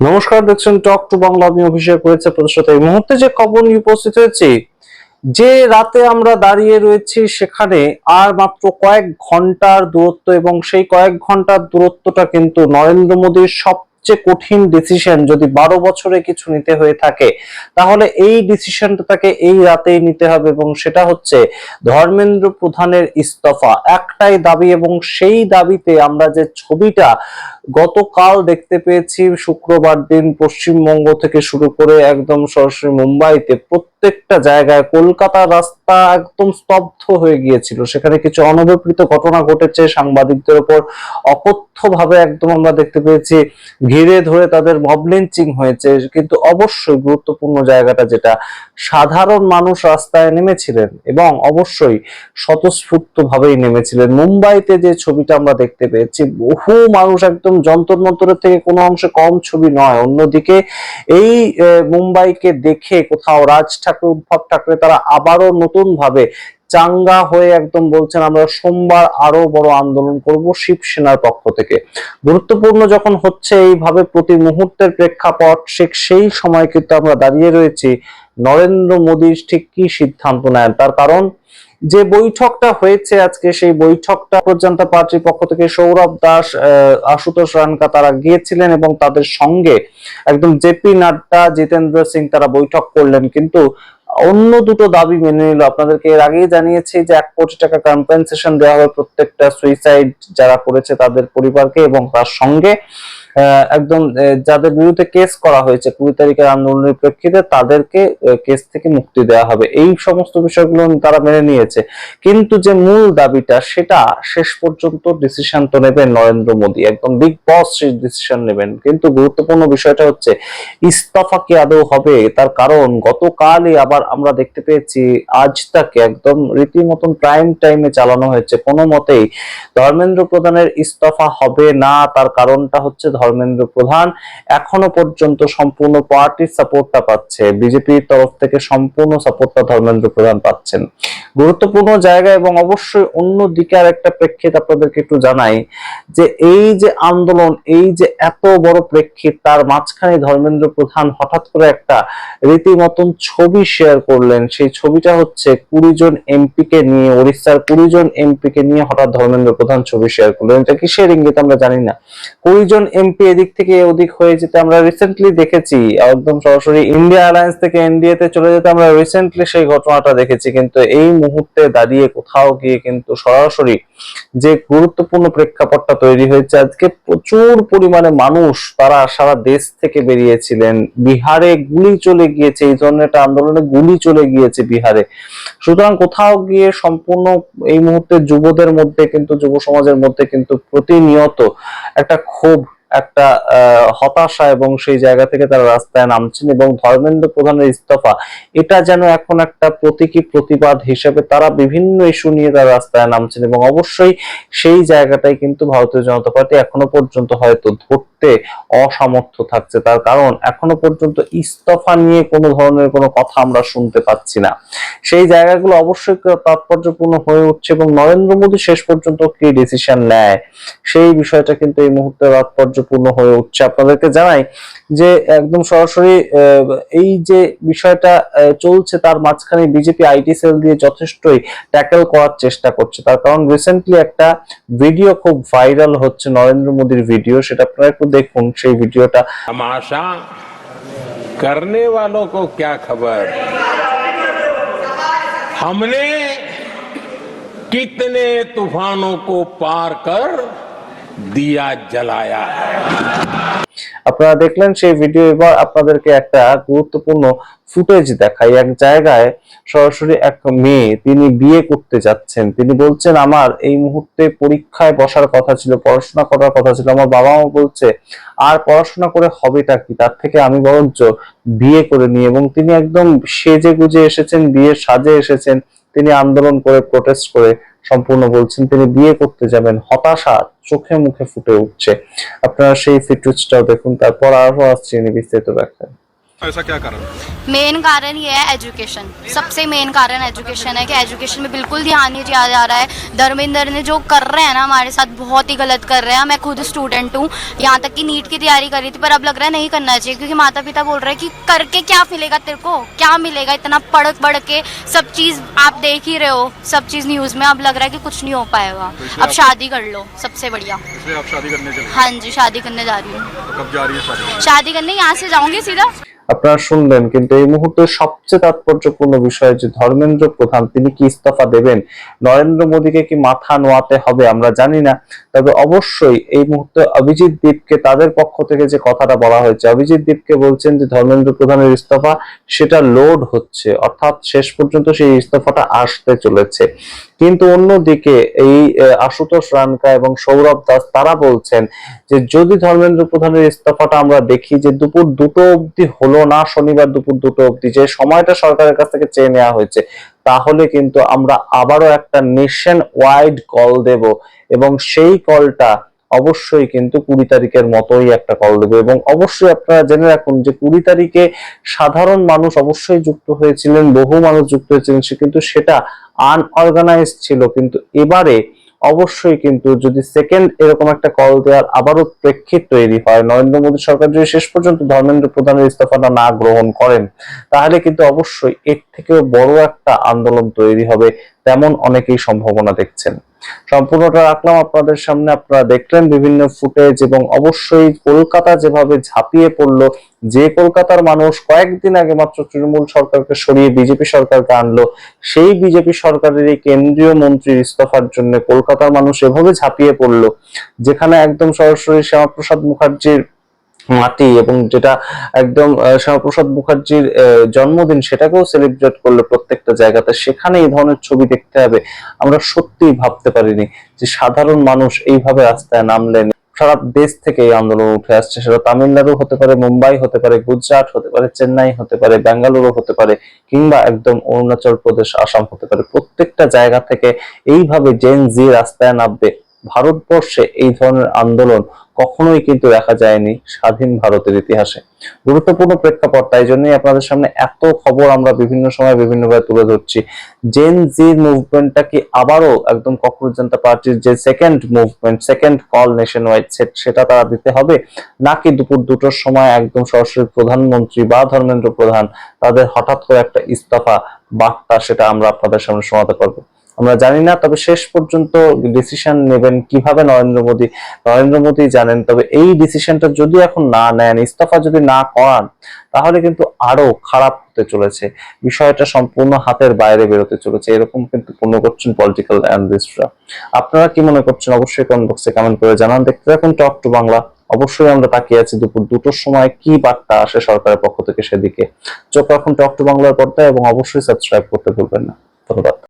নমস্কার, দেখছেন talk to Bangla. আমি অভিষেক হয়েছে আপনাদের সাথে এই মুহূর্তে যে খবর নিয়ে উপস্থিত হয়েছি, যে রাতে আমরা দাঁড়িয়ে রয়েছি সেখানে আর মাত্র কয়েক ঘন্টার দূরত্ব, এবং সেই কয়েক ঘন্টার দূরত্বটা কিন্তু নরেন্দ্র মোদীর সবচেয়ে কঠিন ডিসিশন। যদি 12 বছরে কিছু নিতে হয়ে থাকে তাহলে এই ডিসিশনটা তাকে এই রাতেই নিতে হবে, এবং সেটা হচ্ছে ধর্মেন্দ্র প্রধানের ইস্তফা। একটাই দাবি, এবং সেই দাবিতে আমরা যে ছবিটা গতকাল দেখতে পেয়েছি, শুক্রবার দিন পশ্চিমবঙ্গ থেকে শুরু করে একদম সরাসরি মুম্বাইতে প্রত্যেকটা জায়গায়, কলকাতার রাস্তা একদম স্তব্ধ হয়ে গিয়েছিল। সেখানে কিছু অনভিপ্রেত ঘটনা ঘটেছে, সাংবাদিকদের উপর অকথ্যভাবে একদম আমরা দেখতে পেয়েছি ঘিরে ধরে তাদের মব লিঞ্চিং হয়েছে। কিন্তু অবশ্যই গুরুত্বপূর্ণ জায়গাটা যেটা, সাধারণ মানুষ রাস্তায় নেমেছিলেন এবং অবশ্যই স্বতঃস্ফূর্ত ভাবেই নেমেছিলেন। মুম্বাইতে যে ছবিটা আমরা দেখতে পেয়েছি, বহু মানুষ, একদম যন্তর মন্তরের থেকে কোনো অংশে কম ছবি নয়। অন্যদিকে এই মুম্বাইকে দেখে কোথাও রাজ ঠাকুর, উদ্ধব ঠাকরে তারা আবারও নতুন ভাবে চাঙ্গা হয়ে একদম বলছেন আমরা সোমবার আরো বড় আন্দোলন করব শিবসেনার পক্ষ থেকে। গুরুত্বপূর্ণ যখন হচ্ছে এইভাবে প্রতি মুহূর্তের প্রেক্ষাপট, সেই সময় কিন্তু আমরা দাঁড়িয়ে রয়েছি নরেন্দ্র মোদী ঠিক কি সিদ্ধান্ত নেন। তার কারণ, যে বৈঠকটা হয়েছে আজকে, সেই বৈঠকটা জনতা পার্টির পক্ষ থেকে সৌরভ দাস, আশুতোষ রানকা তারা গিয়েছিলেন, এবং তাদের সঙ্গে একদম জেপি নাড্ডা, জিতেন্দ্র সিং তারা বৈঠক করলেন। কিন্তু অন্য দুটো দাবি মেনে নিল। আপনাদেরকে এর আগেই জানিয়েছি যে 1 কোটি টাকা কম্পেনসেশন দেওয়া হবে প্রত্যেকটা সুইসাইড যারা করেছে তাদের পরিবারকে, এবং তার সঙ্গে একদম যাদের বিরুদ্ধে কেস করা হয়েছে 20 তারিখের আন্দোলনের প্রেক্ষিতে, তাদেরকে কেস থেকে মুক্তি দেওয়া হবে। এই সমস্ত বিষয়গুলো তারা মেনে নিয়েছে। কিন্তু যে মূল দাবিটা, সেটা শেষ পর্যন্ত ডিসিশন তো নেবেন নরেন্দ্র মোদী, একদম বিগ বস সেই ডিসিশন নেবেন। কিন্তু গুরুত্বপূর্ণ বিষয়টা হচ্ছে ইস্তফা কি আদৌ হবে। তার কারণ, গতকালই আবার আমরা দেখতে পেয়েছি আজ তাকে একদম রীতিমতন প্রাইম টাইমে চালানো হয়েছে। কোনো মতেই ধর্মেন্দ্র প্রধানের ইস্তফা হবে না। তার কারণটা হচ্ছে ধর্মেন্দ্র প্রধান এখনো পর্যন্ত সম্পূর্ণ পার্টির সাপোর্টটা পাচ্ছে, বিজেপির তরফ থেকে সম্পূর্ণ সাপোর্টটা ধর্মেন্দ্র প্রধান পাচ্ছেন গুরুত্বপূর্ণ জায়গা। এবং অবশ্যই অন্য দিকে আর একটা প্রেক্ষিত আপনাদেরকে একটু জানাই, যে এই যে আন্দোলন, এই যে এত বড় প্রেক্ষিত, তার মাঝখানে ধর্মেন্দ্র প্রধান হঠাৎ করে একটা রীতিমতন ছবি শেয়ার করলেন। সেই ছবিটা হচ্ছে 20 জন এমপি কে নিয়ে, উড়িষ্যার 20 জন এমপি কে নিয়ে হঠাৎ ধর্মেন্দ্র প্রধান ছবি শেয়ার করলেন। এটা কিসের ইঙ্গিত আমরা জানি না। 20 জন এমপি এদিক থেকে ওদিক হয়ে যেতে আমরা রিসেন্টলি দেখেছি, একদম সরাসরি ইন্ডিয়া অ্যালায়েন্স থেকে এনডিএ তে চলে যেতে আমরা রিসেন্টলি সেই ঘটনাটা দেখেছি। কিন্তু এই মুহূর্তে দাঁড়িয়ে কোথাও গিয়ে কিন্তু সরাসরি যে গুরুত্বপূর্ণ প্রেক্ষাপটটা তৈরি হয়েছে, আজকে প্রচুর পরিমাণে মানুষ তারা সারা দেশ থেকে বেরিয়েছিলেন। বিহারে গুলি চলে গিয়েছে, এই ধরনের একটা আন্দোলনে গুলি চলে গিয়েছে বিহারে। সুতরাং কোথাও গিয়ে সম্পূর্ণ এই মুহূর্তে যুবদের মধ্যে কিন্তু, যুব সমাজের মধ্যে কিন্তু প্রতিনিয়ত একটা ক্ষোভ, একটা হতাশা, এবং সেই জায়গা থেকে তারা রাস্তায় নামছেন। এবং ধর্মেন্দ্র প্রধানের ইস্তফা, এটা যেন এখন একটা প্রতীকী প্রতিবাদ হিসেবে তারা বিভিন্ন ইস্যু নিয়ে তারা রাস্তায় নামছেন। এবং অবশ্যই সেই জায়গাটাই কিন্তু ভারতীয় জনতা পার্টি এখনো পর্যন্ত হয়তো ধরতে অসমর্থ থাকছে। তার কারণ, এখনো পর্যন্ত ইস্তফা নিয়ে কোনো ধরনের কোনো কথা আমরা শুনতে পাচ্ছি না। সেই জায়গাগুলো অবশ্যই তাৎপর্যপূর্ণ হয়ে উঠছে, এবং নরেন্দ্র মোদী শেষ পর্যন্ত কি ডিসিশন নেয় সেই বিষয়টা কিন্তু এই মুহূর্তে তাৎপর্যপূর্ণ হয়ে উঠছে। আপনাদেরকে জানাই যে একদম সরাসরি এই যে বিষয়টা চলছে, তার মাঝখানে বিজেপি আইটি সেল দিয়ে যথেষ্টই ট্যাকেল করার চেষ্টা করছে। তার কারণ, রিসেন্টলি একটা ভিডিও খুব ভাইরাল হচ্ছে, নরেন্দ্র মোদীর ভিডিও, সেটা আপনারা একটু দেখুন সেই ভিডিওটা। तमाशा करने वालों को क्या खबर, हमने कितने तूफानों को पार कर दिया जलाया है। আপনারা দেখলেন সেই ভিডিও। এবার আপনাদেরকে একটা গুরুত্বপূর্ণ ফুটেজ দেখাই। এক জায়গায় সরাসরি এক মেয়ে, তিনি বিয়ে করতে যাচ্ছেন। তিনি বলছেন, আমার এই মুহূর্তে পরীক্ষায় বসার কথা ছিল, পড়াশোনা করার কথা ছিল। আমার বাবা মা বলছে আর পড়াশোনা করে হবেটা কি, তার থেকে আমি বরঞ্চ বিয়ে করে নিই। এবং তিনি একদম সেজে গুজে এসেছেন, বিয়ের সাজে এসেছেন। তিনি আন্দোলন করে, প্রোটেস্ট করে সম্পূর্ণ বলছেন তিনি বিয়ে করতে যাবেন। হতাশা চোখে মুখে ফুটে উঠছে। আপনারা সেই ফুটেজটাও দেখুন, তারপর আরো আসছি বিস্তারিত ব্যাখ্যা। ऐसा क्या कारण? मेन कारण ये है एजुकेशन। सबसे मेन कारण एजुकेशन है कि एजुकेशन में बिल्कुल ध्यान नहीं दिया जा रहा है। धर्मेंद्र ने जो कर रहे हैं ना हमारे साथ, बहुत ही गलत कर रहे हैं। मैं खुद स्टूडेंट हूँ, यहाँ तक कि नीट की तैयारी करी थी, पर अब लग रहा है नहीं करना चाहिए, क्योंकि माता पिता बोल रहे हैं कि करके क्या मिलेगा तेरे को, क्या मिलेगा, इतना पढ़ के सब चीज़ आप देख ही रहे हो, सब चीज़ न्यूज़ में। अब लग रहा है कि कुछ नहीं हो पाएगा। अब शादी कर लो, सबसे बढ़िया। इसलिए आप शादी करने चले? हाँ जी, शादी करने जा रही हूँ। तो कब जा रही है शादी? शादी करने यहाँ से जाऊंगी सीधा। আপনারা শুনলেন, কিন্তু এই মুহূর্তে সবচেয়ে তাৎপর্যপূর্ণ বিষয় যে ধর্মেন্দ্র প্রধান তিনি কি ইস্তফা দেবেন, নরেন্দ্র মোদীকে কি মাথা নোয়াতে হবে আমরা জানি না। তবে অবশ্যই এই মুহূর্তে অভিজিৎ দীপকে তাদের পক্ষ থেকে যে কথাটা বলা হয়েছে, অভিজিৎ দীপকে বলছেন যে ধর্মেন্দ্র প্রধানের ইস্তফা সেটা লোড হচ্ছে, অর্থাৎ শেষ পর্যন্ত সেই ইস্তফাটা আসতে চলেছে। কিন্তু অন্যদিকে এই আশুতোষ রানকা এবং সৌরভ দাস তারা বলছেন যে যদি ধর্মেন্দ্র প্রধানের ইস্তফাটা আমরা দেখি যে দুপুর 2টো অবধি হলো না, শনিবার দুপুর 2টো অবধি যে সময়টা সরকারের কাছ থেকে চেয়ে নেওয়া হয়েছে, তাহলে কিন্তু আমরা আবারও একটা নেশন ওয়াইড কল দেব, এবং সেই কলটা অবশ্যই কিন্তু 20 তারিখের মতোই একটা কল দেবো। এবং অবশ্যই আপনারা জেনে রাখুন যে 20 তারিখে সাধারণ মানুষ অবশ্যই যুক্ত হয়েছিলেন, বহু মানুষ যুক্ত হয়েছিলেন, কিন্তু সেটা আনঅর্গানাইজড ছিল। কিন্তু এবারে অবশ্যই কিন্তু যদি সেকেন্ড এরকম একটা কল দেওয়ার আবারও প্রেক্ষিত তৈরি হয়, নরেন্দ্র মোদী সরকার যদি শেষ পর্যন্ত ধর্মেন্দ্র প্রধানের ইস্তফাটা না গ্রহণ করেন, তাহলে কিন্তু অবশ্যই এর থেকেও বড় একটা আন্দোলন তৈরি হবে, তেমন অনেকেই সম্ভাবনা দেখছেন। সম্পূর্ণটা রাখলাম আপনাদের সামনে, আপনারা দেখলেন বিভিন্ন ফুটেজ, এবং অবশ্যই কলকাতা যেভাবে ঝাঁপিয়ে পড়লো, যে কলকাতার মানুষ কয়েকদিন আগে মাত্র তৃণমূল সরকারকে সরিয়ে বিজেপি সরকারকে আনলো, সেই বিজেপি সরকারের এই কেন্দ্রীয় মন্ত্রীর ইস্তফার জন্য কলকাতার মানুষ এভাবে ঝাঁপিয়ে পড়লো, যেখানে একদম সরাসরি শ্যামাপ্রসাদ মুখার্জির মাটি, এবং যেটা একদম শ্যামাপ্রসাদ মুখার্জির জন্মদিন, সেটাকেও সেলিব্রেট করলো প্রত্যেকটা জায়গাতে। সেখানে এই ধরনের ছবি দেখতে হবে, আমরা সত্যিই ভাবতে পারিনি যে সাধারণ মানুষ এইভাবে রাস্তায় নামলেন। সারা দেশ থেকে এই আন্দোলন উঠে আসছে, সেটা তামিলনাড়ু হতে পারে, মুম্বাই হতে পারে, গুজরাট হতে পারে, চেন্নাই হতে পারে, বেঙ্গালুরু হতে পারে, কিংবা একদম অরুণাচল প্রদেশ, আসাম হতে পারে। প্রত্যেকটা জায়গা থেকে এইভাবে জেন জি রাস্তায় নামবে। ভারতবর্ষে এই ধরনের আন্দোলন কখনোই কিন্তু দেখা যায়নি স্বাধীন ভারতের ইতিহাসে। গুরুত্বপূর্ণ প্রেক্ষাপট, তাই জন্যই আপনাদের সামনে এত খবর আমরা বিভিন্ন সময় বিভিন্নভাবে তুলে ধরছি। জেন জি মুভমেন্টটা কি আবারও একদম ককরোচ জনতা পার্টির যে second movement, second call nation wide, সেটা তারা দিতে হবে, নাকি দুপুর 2টোর সময় একদম সরাসরি প্রধানমন্ত্রী বা ধর্মেন্দ্র প্রধান তাদের হঠাৎ করে একটা ইস্তফা বার্তা, সেটা আমরা আপনাদের সামনে শোনাতে পারবো আমরা জানি না। তবে শেষ পর্যন্ত ডিসিশন নেবেন কিভাবে নরেন্দ্র মোদী জানেন। তবে এই ডিসিশনটা যদি এখন না নেন, ইস্তফা যদি না করান, তাহলে কিন্তু আরো খারাপ হতে চলেছে, বিষয়টা সম্পূর্ণ হাতের বাইরে বেরোতে চলেছে, এরকম কিন্তু মনে করছেন পলিটিক্যাল অ্যানালিস্টরা। আপনারা কি মনে করছেন অবশ্যই কমেন্ট বক্সে কমেন্ট করে জানান। দেখতে থাকুন টক টু বাংলা। অবশ্যই আমরা তাকিয়ে আছি দুপুর 2টোর সময় কি বার্তা আসে সরকারের পক্ষ থেকে সেদিকে। চোখ রাখুন টক টু বাংলার পর্দায়, এবং অবশ্যই সাবস্ক্রাইব করতে ভুলবেন না। ধন্যবাদ।